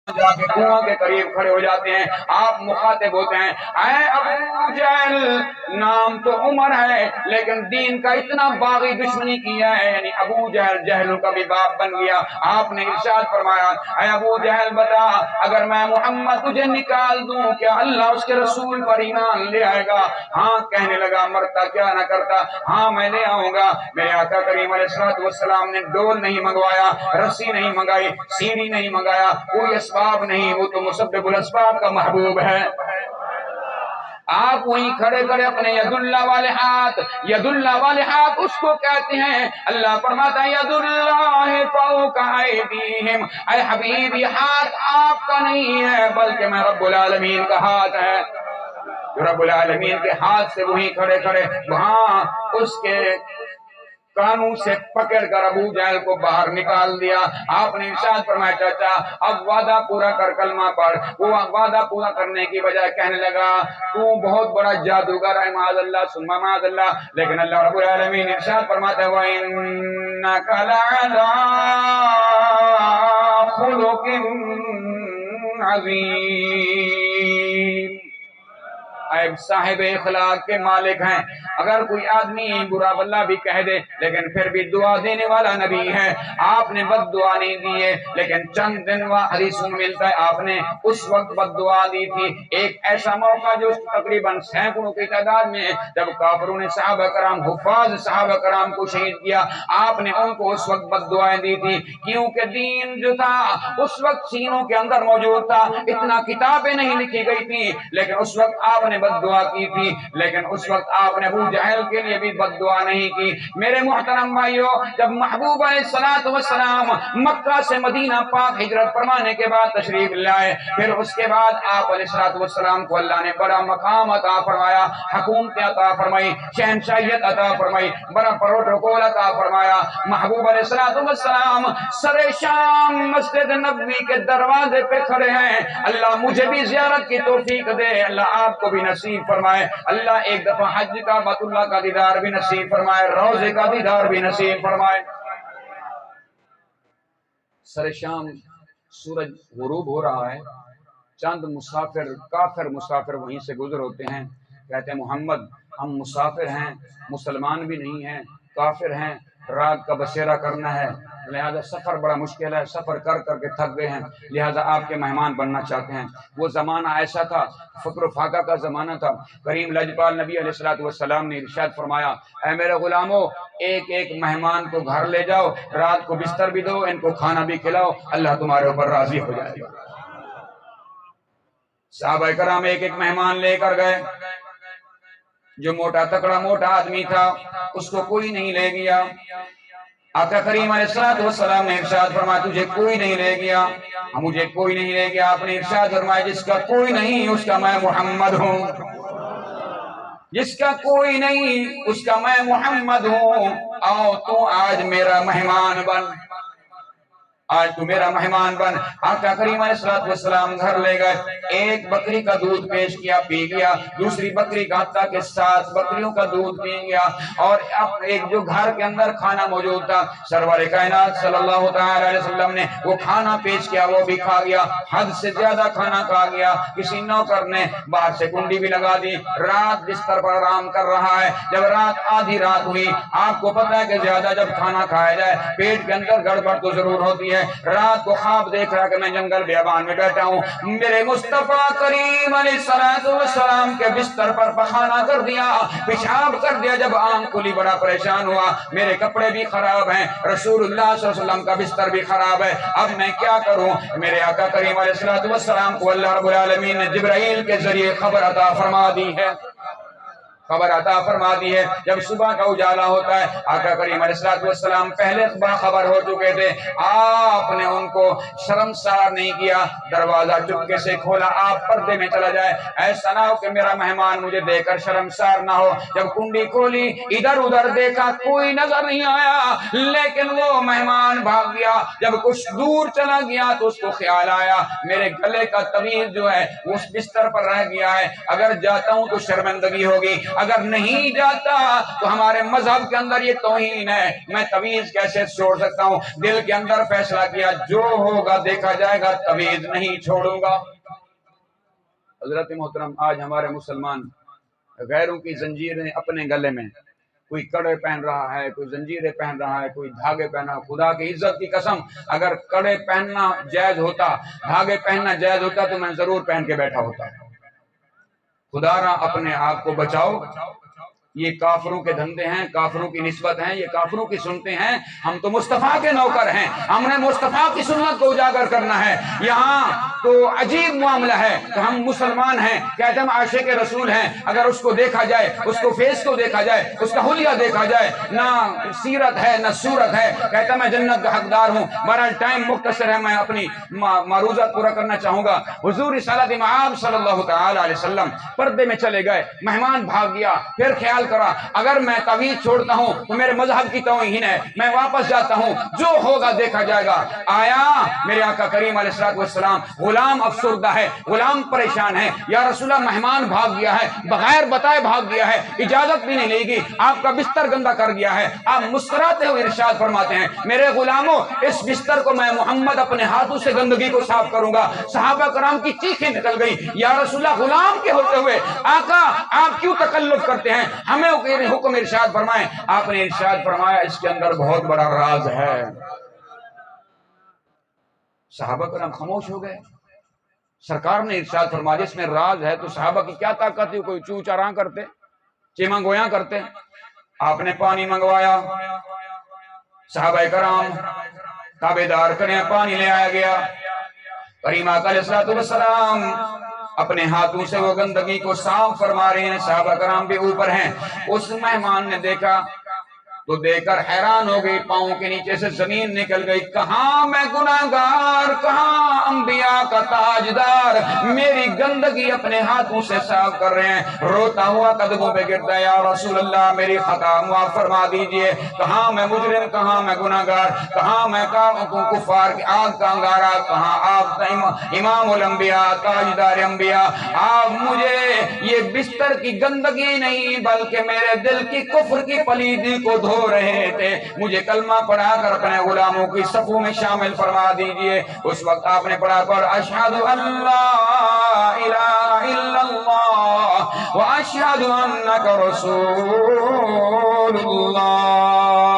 جا کے کنواں کے قریب کھڑے ہو جاتے ہیں. آپ مخاطب ہوتے ہیں, اے ابو جہل, نام تو عمر ہے لیکن دین کا اتنا باغی دشمنی کیا ہے. یعنی ابو جہل جہلوں کا بھی باپ بن گیا. آپ نے ارشاد فرمایا, اے ابو جہل بتا, اگر میں محمد تجھے نکال دوں کیا اللہ اس کے رسول پر ایمان لے آئے گا؟ ہاں کہنے لگا, مرتا کیا نہ کرتا, ہاں میں لے آؤں گا. میرے آقا کریم علیہ السلام نے ڈول نہیں منگوایا, رسی نہیں منگائی, سیڑھی نہیں منگایا, کوئی اسباب نہیں, وہ تو مسبب الاسباب کا محبوب ہے. آپ وہیں کھڑے کھڑے اپنے ید اللہ والے ہاتھ اس کو کہتے ہیں. اللہ فرماتا ہے ید اللہ فوق ایدیہم, اے حبیب یہ ہاتھ آپ کا نہیں ہے بلکہ میں رب العالمین کا ہاتھ ہے. رب العالمین کے ہاتھ سے وہیں کھڑے کھڑے وہاں اس کے کانوں سے پکڑ کر ابو جہل کو باہر نکال دیا. آپ نے ارشاد فرمایا, چاچا اب وعدہ پورا کر, کلمہ پڑھ. وہ وعدہ پورا کرنے کی بجائے کہنے لگا, تو بہت بڑا جادوگر ہے, معاذ اللہ ثم معاذ اللہ. لیکن اللہ رب العالمین ارشاد فرماتا ہے وَإِنَّكَ لَعَلَىٰ خُلُقٍ عَظِيمٍ. صاحب اخلاق کے مالک ہیں. اگر کوئی آدمی برا بلا بھی کہہ دے لیکن پھر بھی دعا دینے والا نبی ہے. آپ نے بد دعا نہیں دی ہے, لیکن چند دن حدیثوں میں ملتا ہے آپ نے اس وقت بد دعا دی تھی. ایک ایسا موقع جو تقریباً سینکڑوں کی تعداد میں جب کافروں نے صحابہ کرام, حفاظ صحابہ کرام کو شہید کیا, آپ نے ان کو اس وقت بد دعائیں دی تھی. کیونکہ دین جو تھا اس وقت سینوں کے اندر موجود تھا, اتنا کتابیں نہیں لکھی گئی تھی, لیکن اس وقت آپ نے بد دعا کی تھی. لیکن اس وقت آپ نے ابو جہل کے لیے بھی بد دعا نہیں کی. میرے محترم بھائیو, جب محبوب علیہ السلام مکہ سے مدینہ پاک ہجرت فرمانے کے بعد تشریف لائے, پھر اس کے بعد آپ علیہ السلام کو اللہ نے بڑا مقام عطا فرمایا, حکومت عطا فرمائی, شہنشاہیت عطا فرمائی, بڑا پروٹوکول عطا فرمایا. محبوب علیہ السلام سر شام مسجد نبوی کے دروازے پہ کھڑے ہیں. اللہ مجھے بھی زیارت کی توفیق دے, اللہ آپ کو بھی نصیب فرمائے. اللہ ایک دفعہ حج کا بیت اللہ کا دیدار بھی نصیب فرمائے, روزے کا دیدار بھی نصیب فرمائے. سر شام سورج غروب ہو رہا ہے, چند مسافر, کافر مسافر وہیں سے گزر ہوتے ہیں. کہتے ہیں محمد ہم مسافر ہیں, مسلمان بھی نہیں ہیں, کافر ہیں, رات کا بسیرا کرنا ہے, لہذا سفر بڑا مشکل ہے, سفر کر کر کے تھک گئے ہیں, لہذا آپ کے مہمان بننا چاہتے ہیں. وہ زمانہ ایسا تھا, فقر و فاقہ کا زمانہ تھا. کریم لجپال نبی علیہ السلام نے ارشاد فرمایا, اے میرے غلاموں, ایک ایک مہمان کو گھر لے جاؤ, رات کو بستر بھی دو, ان کو کھانا بھی کھلاؤ, اللہ تمہارے اوپر راضی ہو جائے گا. صحابہ کرام ایک ایک مہمان لے کر گئے. جو موٹا تکڑا موٹا آدمی تھا اس کو کوئی نہیں لے گیا. آقا کریم علیہ السلام نے ارشاد فرمایا تجھے کوئی نہیں لے گیا, مجھے کوئی نہیں لے گیا. آپ نے ارشاد فرمایا جس کا کوئی نہیں اس کا میں محمد ہوں, جس کا کوئی نہیں اس کا میں محمد ہوں. آؤ تو آج میرا مہمان بن, آج تو میرا مہمان بن. آقا کریم علیہ السلام گھر لے گئے, ایک بکری کا دودھ پیش کیا, پی گیا. دوسری بکری کا حتیٰ کہ 7 بکریوں کا دودھ پی گیا. اور ایک جو گھر کے اندر کھانا موجود تھا, سرور کائنات صلی اللہ تعالی علیہ وسلم نے وہ کھانا پیش کیا, وہ بھی کھا گیا. حد سے زیادہ کھانا کھا گیا. کسی نوکر نے باہر سے کنڈی بھی لگا دی, رات بستر پر آرام کر رہا ہے. جب رات آدھی رات ہوئی, آپ کو پتہ ہے کہ زیادہ جب کھانا کھایا جائے پیٹ کے اندر گڑبڑ تو ضرور ہوتی ہے. رات کو خواب دیکھ رہا کہ میں جنگل بیابان میں بیٹھا ہوں, میرے مصطفیٰ کریم علیہ السلام کے بستر پر پخانہ کر دیا, پیشاب کر دیا. جب آنکھ کھلی بڑا پریشان ہوا, میرے کپڑے بھی خراب ہیں, رسول اللہ صلی اللہ علیہ وسلم کا بستر بھی خراب ہے, اب میں کیا کروں؟ میرے آقا کریم علیہ السلام کو اللہ رب العالمین نے جبرائیل کے ذریعے خبر عطا فرما دی ہے, خبر عطا فرما دی ہے. جب صبح کا اجالا ہوتا ہے, آقا کریم علیہ السلام پہلے باخبر ہو چکے تھے. آپ نے ان کو شرمسار نہیں کیا, دروازہ چپکے سے کھولا, آپ پردے میں چلا جائے, ایسا نہ ہو کہ میرا مہمان مجھے دیکھ کر شرمسار نہ ہو. جب کنڈی کھولی, ادھر ادھر دیکھا, کوئی نظر نہیں آیا, لیکن وہ مہمان بھاگ گیا. جب کچھ دور چلا گیا تو اس کو خیال آیا میرے گلے کا طویل جو ہے وہ اس بستر پر رہ گیا ہے, اگر جاتا ہوں تو شرمندگی ہوگی. اگر نہیں جاتا تو ہمارے مذہب کے اندر یہ توہین ہے، میں تویز کیسے چھوڑ سکتا ہوں؟ دل کے اندر فیصلہ کیا جو ہوگا دیکھا جائے گا، تویز نہیں چھوڑوں گا۔ حضرت محترم، آج ہمارے مسلمان غیروں کی زنجیریں اپنے گلے میں، کوئی کڑے پہن رہا ہے، کوئی زنجیریں پہن رہا ہے، کوئی دھاگے پہنا۔ خدا کی عزت کی قسم، اگر کڑے پہننا جائز ہوتا، دھاگے پہننا جائز ہوتا تو میں ضرور پہن کے بیٹھا ہوتا۔ خدا را اپنے آپ کو بچاؤ، یہ کافروں کے دھندے ہیں، کافروں کی نسبت ہیں، یہ کافروں کی سنتیں ہیں۔ ہم تو مصطفیٰ کے نوکر ہیں، ہم نے مصطفیٰ کی سنت کو اجاگر کرنا ہے۔ یہاں تو عجیب معاملہ ہے کہ ہم مسلمان ہیں، کہتے ہیں ہم عاشق رسول ہیں، اگر اس کو دیکھا جائے، اس کو فیس کو دیکھا جائے، اس کا حلیہ دیکھا جائے، نہ سیرت ہے نہ صورت ہے، کہتا میں جنت کا حقدار ہوں۔ بہرحال ٹائم مختصر ہے، میں اپنی معروضات پورا کرنا چاہوں گا۔ حضور رسالت مآب صلی اللہ تعالی علیہ وسلم پردے میں چلے گئے، مہمان بھاگ گیا، پھر خیال کرا اگر میں تویز چھوڑتا ہوں تو میرے مذہب کی توہین ہے، میں واپس جاتا ہوں، جو ہوگا دیکھا جائے گا۔ آیا میرے آقا کریم علیہ السلام، غلام افسردہ ہے، غلام پریشان ہے، یا رسول اللہ مہمان بھاگ گیا ہے، بغیر بتائے بھاگ گیا ہے، اجازت بھی نہیں لے گی، آپ کا بستر گندا کر گیا ہے۔ آپ مسکراتے ہوئے ارشاد فرماتے ہیں میرے غلاموں، اس بستر کو میں محمد اپنے ہاتھوں سے گندگی کو صاف کروں گا۔ صحابہ کرام کی چیخیں نکل گئی، یا رسول اللہ غلام کے ہوتے ہوئے آقا آپ کیوں تکلف کرتے ہیں، ہمیں حکم ارشاد فرمائیں۔ آپ نے ارشاد فرمایا اس کے اندر بہت بڑا راز ہے۔ صحابہ کرام خاموش ہو گئے۔ سرکار نے ارشاد فرمایا اس میں راز ہے، تو صحابہ کی کیا طاقت تھی، کوئی چو چاراں کرتے، چیمہ گویاں کرتے۔ آپ نے پانی منگوایا، صحابہ کرام تابعدار کریں، پانی لے آیا گیا۔ کریم آقا علیہ السلام اپنے ہاتھوں سے وہ گندگی کو صاف فرما رہے ہیں، صحابہ کرام بھی اوپر ہیں۔ اس مہمان نے دیکھا تو دیکھ کر حیران ہو گئی، پاؤں کے نیچے سے زمین نکل گئی۔ کہاں میں گناہگار، کہاں انبیاء کا تاجدار میری گندگی اپنے ہاتھوں سے صاف کر رہے ہیں۔ روتا ہوا قدموں پہ گرتا ہے، یا رسول اللہ میری خطا معاف فرما دیجئے، کہاں میں مجرم، کہاں میں گناہگار، کہاں میں کفار کی آگ کا انگارہ، کہاں آپ امام الانبیاء تاجدار انبیاء، آپ مجھے یہ بستر کی گندگی نہیں بلکہ میرے دل کی کفر کی پلیدی کو دھو رہے تھے، مجھے کلمہ پڑھا کر اپنے غلاموں کی صفوں میں شامل فرما دیجئے۔ اس وقت آپ نے پڑھا کر اشہد ان لا الہ الا اللہ واشہد انک رسول اللہ۔